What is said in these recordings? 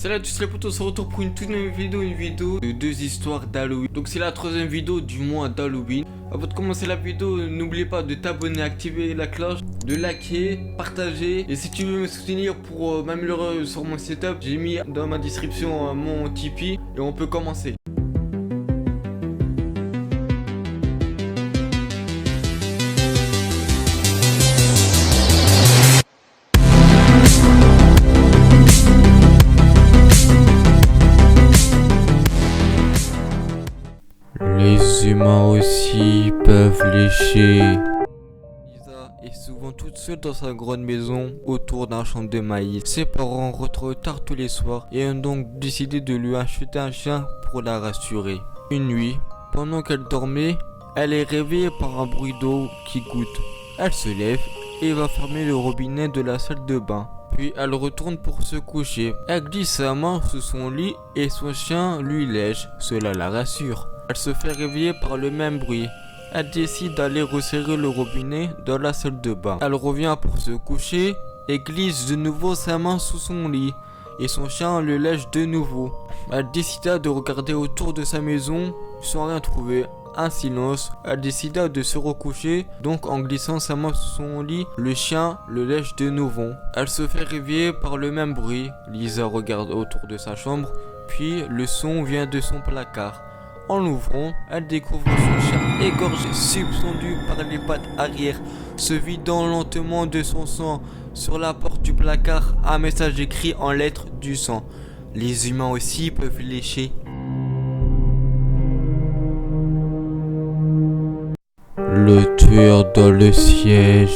Salut à tous les potos, on se retrouve pour une toute nouvelle vidéo, de deux histoires d'Halloween. Donc c'est la troisième vidéo du mois d'Halloween. Avant de commencer la vidéo, n'oubliez pas de t'abonner, activer la cloche, de liker, partager. Et si tu veux me soutenir pour m'améliorer sur mon setup, j'ai mis dans ma description mon Tipeee et on peut commencer. Les humains aussi peuvent lécher. Lisa est souvent toute seule dans sa grande maison autour d'un champ de maïs. Ses parents rentrent tard tous les soirs et ont donc décidé de lui acheter un chien pour la rassurer. Une nuit, pendant qu'elle dormait, elle est réveillée par un bruit d'eau qui goutte. Elle se lève et va fermer le robinet de la salle de bain. Puis elle retourne pour se coucher. Elle glisse sa main sous son lit et son chien lui lèche. Cela la rassure. Elle se fait réveiller par le même bruit. Elle décide d'aller resserrer le robinet dans la salle de bain. Elle revient pour se coucher et glisse de nouveau sa main sous son lit. Et son chien le lèche de nouveau. Elle décida de regarder autour de sa maison sans rien trouver. Un silence. Elle décida de se recoucher, donc en glissant sa main sous son lit, le chien le lèche de nouveau. Elle se fait réveiller par le même bruit. Lisa regarde autour de sa chambre, puis le son vient de son placard. En l'ouvrant, elle découvre son chien égorgé, suspendu par les pattes arrière, se vidant lentement de son sang. Sur la porte du placard, un message écrit en lettres du sang. Les humains aussi peuvent lécher. Le tueur dans le siège.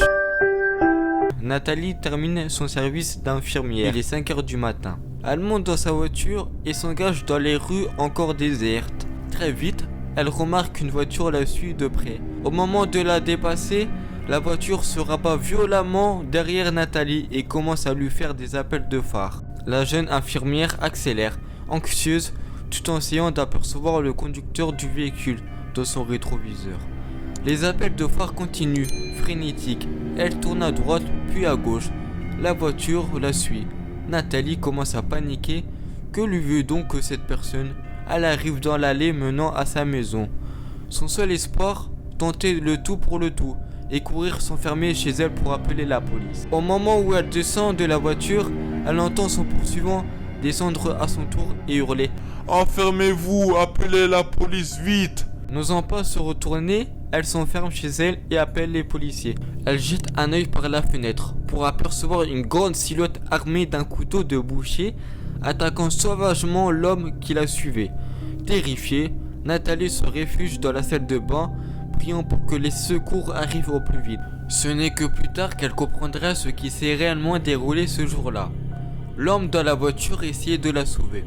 Nathalie termine son service d'infirmière. Il est 5h du matin. Elle monte dans sa voiture et s'engage dans les rues encore désertes. Très vite, elle remarque une voiture la suit de près. Au moment de la dépasser, la voiture se rabat violemment derrière Nathalie et commence à lui faire des appels de phare. La jeune infirmière accélère, anxieuse, tout en essayant d'apercevoir le conducteur du véhicule dans son rétroviseur. Les appels de phare continuent, frénétiques. Elle tourne à droite puis à gauche. La voiture la suit. Nathalie commence à paniquer. Que lui veut donc cette personne ? Elle arrive dans l'allée menant à sa maison. Son seul espoir, tenter le tout pour le tout et courir s'enfermer chez elle pour appeler la police. Au moment où elle descend de la voiture, elle entend son poursuivant descendre à son tour et hurler « Enfermez-vous, appelez la police vite !» N'osant pas se retourner, elle s'enferme chez elle et appelle les policiers. Elle jette un œil par la fenêtre pour apercevoir une grande silhouette armée d'un couteau de boucher attaquant sauvagement l'homme qui la suivait. Terrifiée, Nathalie se réfugie dans la salle de bain, priant pour que les secours arrivent au plus vite. Ce n'est que plus tard qu'elle comprendra ce qui s'est réellement déroulé ce jour-là. L'homme dans la voiture essayait de la sauver.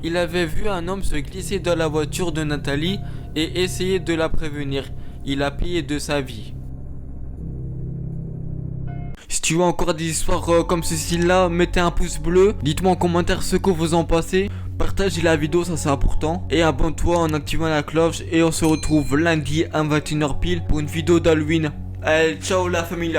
Il avait vu un homme se glisser dans la voiture de Nathalie et essayer de la prévenir. Il a payé de sa vie. Si tu veux encore des histoires comme ceci-là, mettez un pouce bleu. Dites-moi en commentaire ce que vous en pensez. Partagez la vidéo, ça c'est important. Et abonne-toi en activant la cloche. Et on se retrouve lundi à 21h pile pour une vidéo d'Halloween. Allez, ciao la famille.